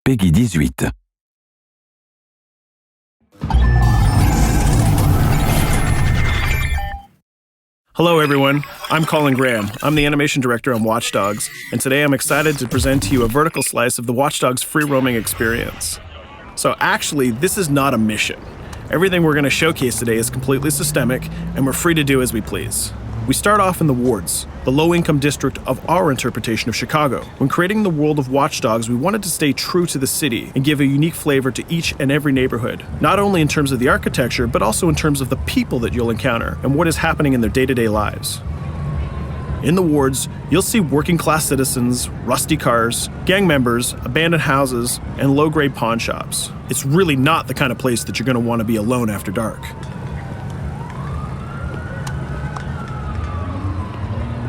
Peggy 18. Hello everyone, I'm Colin Graham. I'm the animation director on Watch Dogs, and today I'm excited to present to you a vertical slice of the Watch Dogs free roaming experience. So actually, this is not a mission. Everything we're going to showcase today is completely systemic, and we're free to do as we please. We start off in the wards, the low-income district of our interpretation of Chicago. When creating the world of Watch Dogs, we wanted to stay true to the city and give a unique flavor to each and every neighborhood, not only in terms of the architecture, but also in terms of the people that you'll encounter and what is happening in their day-to-day lives. In the wards, you'll see working-class citizens, rusty cars, gang members, abandoned houses, and low-grade pawn shops. It's really not the kind of place that you're going to want to be alone after dark.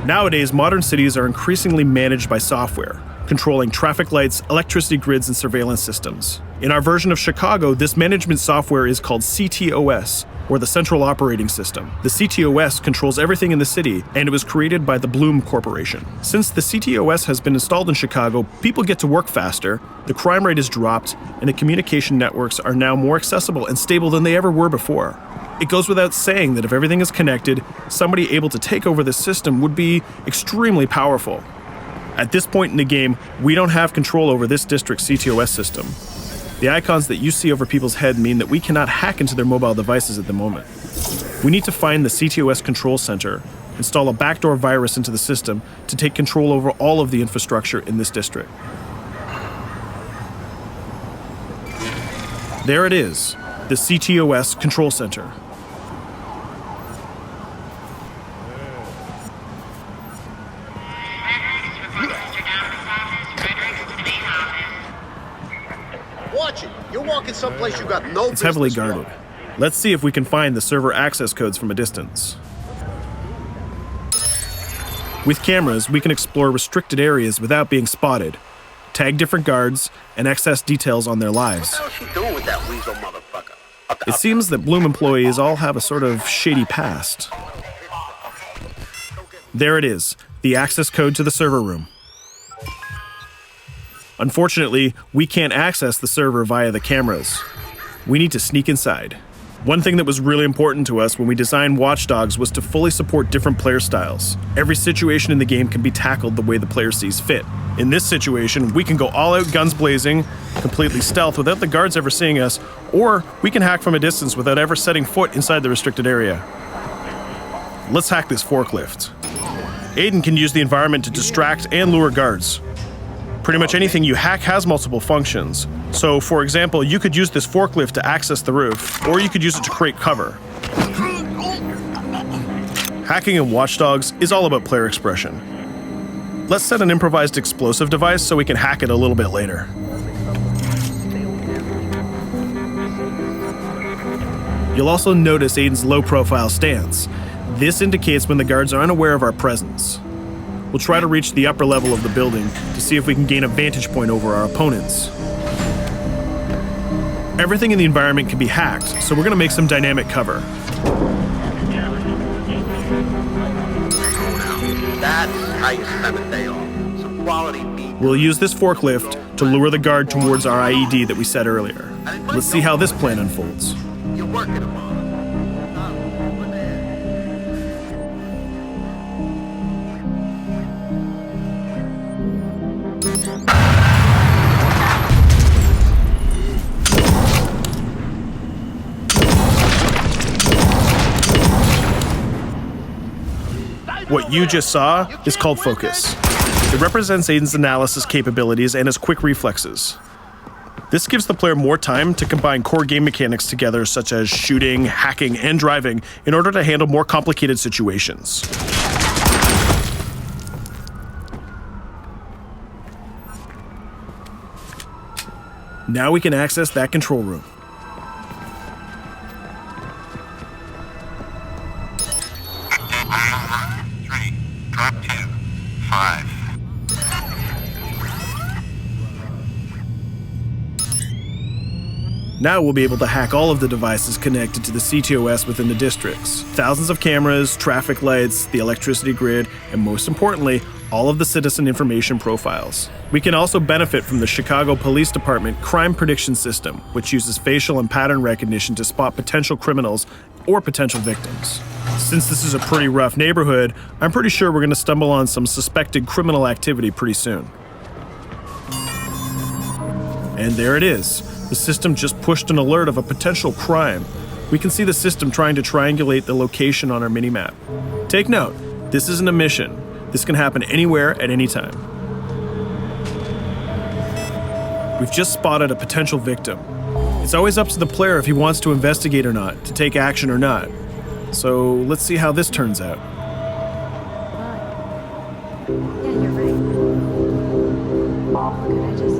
Nowadays, modern cities are increasingly managed by software, controlling traffic lights, electricity grids, and surveillance systems. In our version of Chicago, this management software is called CTOS, or the Central Operating System. The CTOS controls everything in the city, and it was created by the Bloom Corporation. Since the CTOS has been installed in Chicago, people get to work faster, the crime rate is dropped, and the communication networks are now more accessible and stable than they ever were before. It goes without saying that if everything is connected, somebody able to take over the system would be extremely powerful. At this point in the game, we don't have control over this district's CTOS system. The icons that you see over people's head mean that we cannot hack into their mobile devices at the moment. We need to find the CTOS control center, install a backdoor virus into the system to take control over all of the infrastructure in this district. There it is, the CTOS control center. Watch it. You're walking someplace you got no business. It's heavily guarded. Let's see if we can find the server access codes from a distance. With cameras, we can explore restricted areas without being spotted, tag different guards, and access details on their lives. What the hell is she doing with that weasel motherfucker? It seems that Bloom employees all have a sort of shady past. There it is, the access code to the server room. Unfortunately, we can't access the server via the cameras. We need to sneak inside. One thing that was really important to us when we designed Watch Dogs was to fully support different player styles. Every situation in the game can be tackled the way the player sees fit. In this situation, we can go all out guns blazing, completely stealth without the guards ever seeing us, or we can hack from a distance without ever setting foot inside the restricted area. Let's hack this forklift. Aiden can use the environment to distract and lure guards. Pretty much anything you hack has multiple functions. So, for example, you could use this forklift to access the roof, or you could use it to create cover. Hacking in Watch Dogs is all about player expression. Let's set an improvised explosive device so we can hack it a little bit later. You'll also notice Aiden's low-profile stance. This indicates when the guards are unaware of our presence. We'll try to reach the upper level of the building to see if we can gain a vantage point over our opponents. Everything in the environment can be hacked, so we're going to make some dynamic cover. That's how you spend a day off. Some quality meat. We'll use this forklift to lure the guard towards our IED that we set earlier. Let's see how this plan unfolds. You're working them on. What you just saw is called focus. It represents Aiden's analysis capabilities and his quick reflexes. This gives the player more time to combine core game mechanics together, such as shooting, hacking, and driving, in order to handle more complicated situations. Now we can access that control room. Drop 2, 5. Now we'll be able to hack all of the devices connected to the CTOS within the districts. Thousands of cameras, traffic lights, the electricity grid, and most importantly, all of the citizen information profiles. We can also benefit from the Chicago Police Department Crime Prediction System, which uses facial and pattern recognition to spot potential criminals or potential victims. Since this is a pretty rough neighborhood, I'm pretty sure we're going to stumble on some suspected criminal activity pretty soon. And there it is. The system just pushed an alert of a potential crime. We can see the system trying to triangulate the location on our minimap. Take note, this isn't a mission. This can happen anywhere at any time. We've just spotted a potential victim. It's always up to the player if he wants to investigate or not, to take action or not. So let's see how this turns out. Yeah, you're right. Could I just...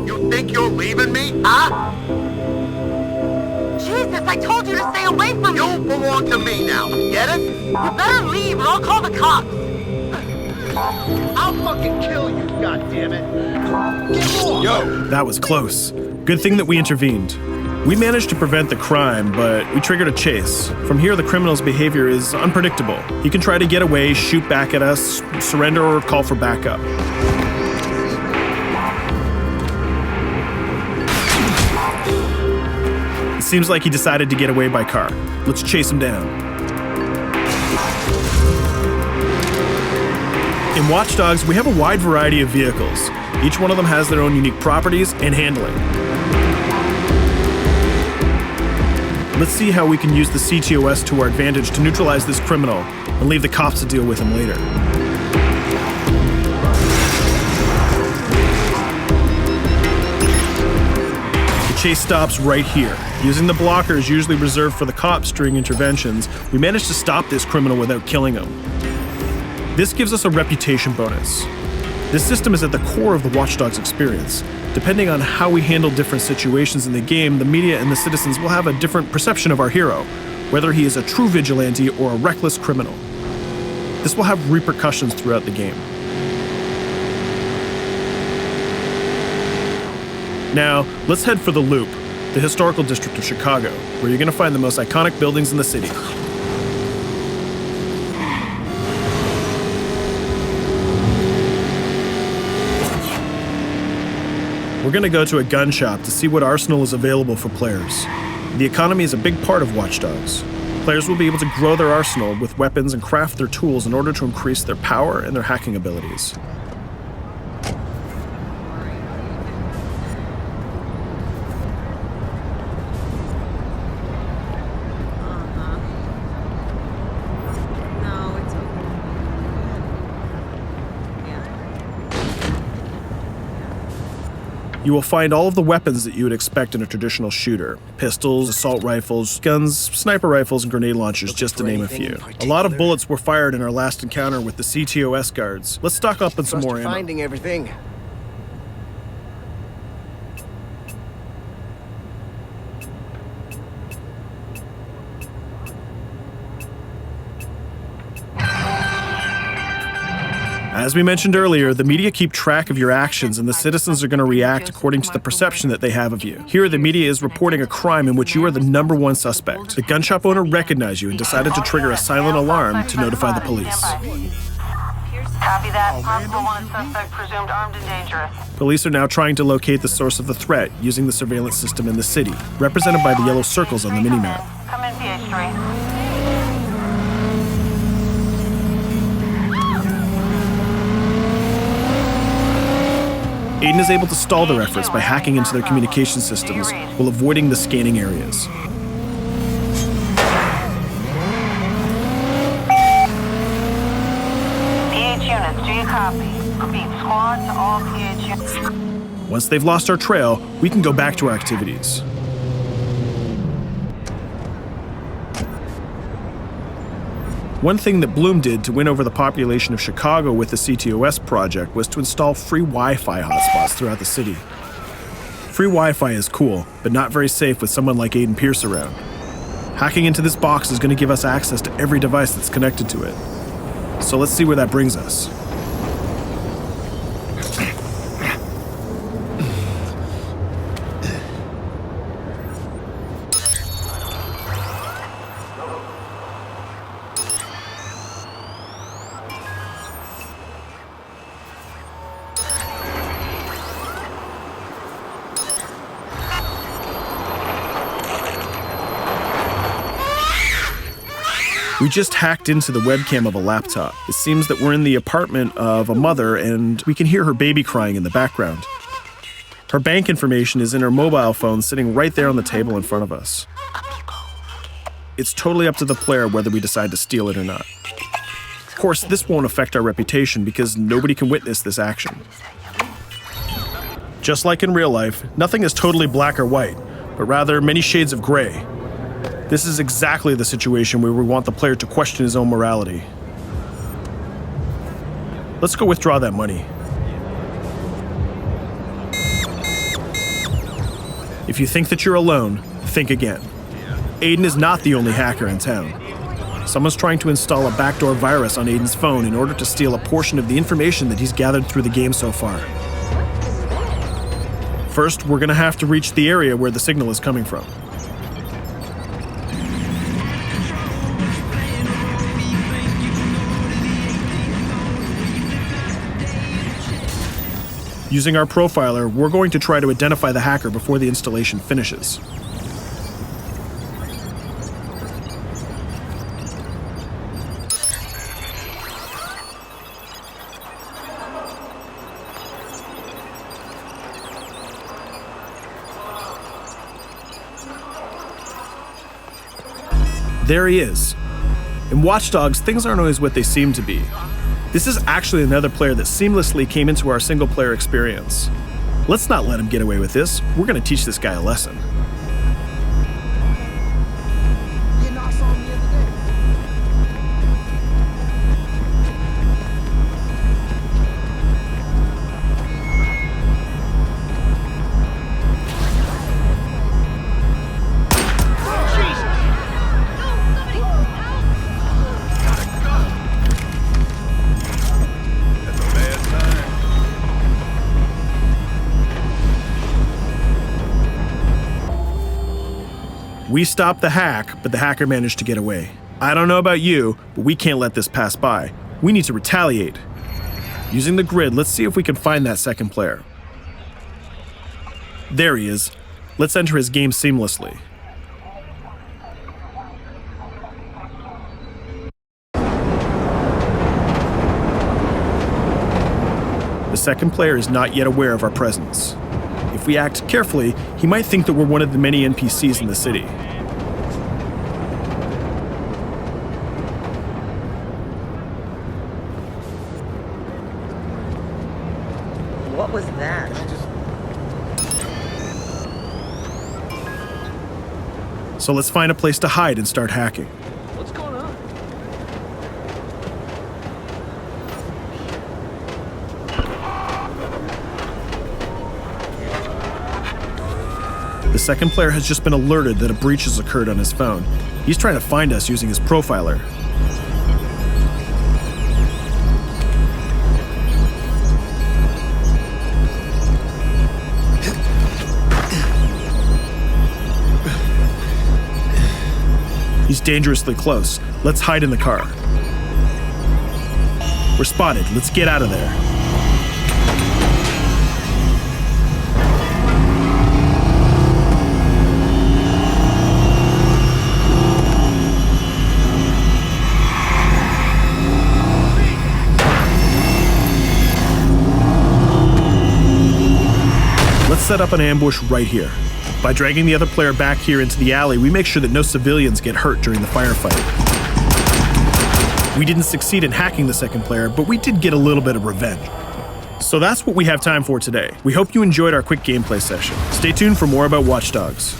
You think you're leaving me? Huh? Jesus, I told you to stay away from me! You belong to me now. Get it? You better leave or I'll call the cops! I'll fucking kill you, goddammit. Get off! Yo! That was close. Good thing that we intervened. We managed to prevent the crime, but we triggered a chase. From here, the criminal's behavior is unpredictable. He can try to get away, shoot back at us, surrender, or call for backup. It seems like he decided to get away by car. Let's chase him down. In Watch Dogs, we have a wide variety of vehicles. Each one of them has their own unique properties and handling. Let's see how we can use the CTOS to our advantage to neutralize this criminal and leave the cops to deal with him later. The chase stops right here. Using the blockers usually reserved for the cops during interventions, we managed to stop this criminal without killing him. This gives us a reputation bonus. This system is at the core of the Watch Dogs experience. Depending on how we handle different situations in the game, the media and the citizens will have a different perception of our hero, whether he is a true vigilante or a reckless criminal. This will have repercussions throughout the game. Now, let's head for the Loop, the historical district of Chicago, where you're going to find the most iconic buildings in the city. We're going to go to a gun shop to see what arsenal is available for players. The economy is a big part of Watch Dogs. Players will be able to grow their arsenal with weapons and craft their tools in order to increase their power and their hacking abilities. No, it's okay. You will find all of the weapons that you would expect in a traditional shooter. Pistols, assault rifles, guns, sniper rifles, and grenade launchers, just to name a few. A lot of bullets were fired in our last encounter with the CTOS guards. Let's stock up on some more ammo. Finding everything. As we mentioned earlier, the media keep track of your actions and the citizens are going to react according to the perception that they have of you. Here, the media is reporting a crime in which you are the #1 suspect. The gun shop owner recognized you and decided to trigger a silent alarm to notify the police. Copy that. Possible one suspect presumed armed and dangerous. Police are now trying to locate the source of the threat using the surveillance system in the city, represented by the yellow circles on the minimap. Come in, PH3. Aiden is able to stall their efforts by hacking into their communication systems while avoiding the scanning areas. PH units, do you copy? Repeat, squad to all PH units. Once they've lost our trail, we can go back to our activities. One thing that Bloom did to win over the population of Chicago with the CTOS project was to install free Wi-Fi hotspots throughout the city. Free Wi-Fi is cool, but not very safe with someone like Aiden Pierce around. Hacking into this box is going to give us access to every device that's connected to it. So let's see where that brings us. We just hacked into the webcam of a laptop. It seems that we're in the apartment of a mother and we can hear her baby crying in the background. Her bank information is in her mobile phone sitting right there on the table in front of us. It's totally up to the player whether we decide to steal it or not. Of course, this won't affect our reputation because nobody can witness this action. Just like in real life, nothing is totally black or white, but rather many shades of gray. This is exactly the situation where we want the player to question his own morality. Let's go withdraw that money. If you think that you're alone, think again. Aiden is not the only hacker in town. Someone's trying to install a backdoor virus on Aiden's phone in order to steal a portion of the information that he's gathered through the game so far. First, we're gonna have to reach the area where the signal is coming from. Using our profiler, we're going to try to identify the hacker before the installation finishes. There he is. In Watch Dogs, things aren't always what they seem to be. This is actually another player that seamlessly came into our single-player experience. Let's not let him get away with this. We're going to teach this guy a lesson. We stopped the hack, but the hacker managed to get away. I don't know about you, but we can't let this pass by. We need to retaliate. Using the grid, let's see if we can find that second player. There he is. Let's enter his game seamlessly. The second player is not yet aware of our presence. If we act carefully, he might think that we're one of the many NPCs in the city. What was that? So let's find a place to hide and start hacking. What's going on? The second player has just been alerted that a breach has occurred on his phone. He's trying to find us using his profiler. He's dangerously close. Let's hide in the car. We're spotted. Let's get out of there. Let's set up an ambush right here. By dragging the other player back here into the alley, we make sure that no civilians get hurt during the firefight. We didn't succeed in hacking the second player, but we did get a little bit of revenge. So that's what we have time for today. We hope you enjoyed our quick gameplay session. Stay tuned for more about Watch Dogs.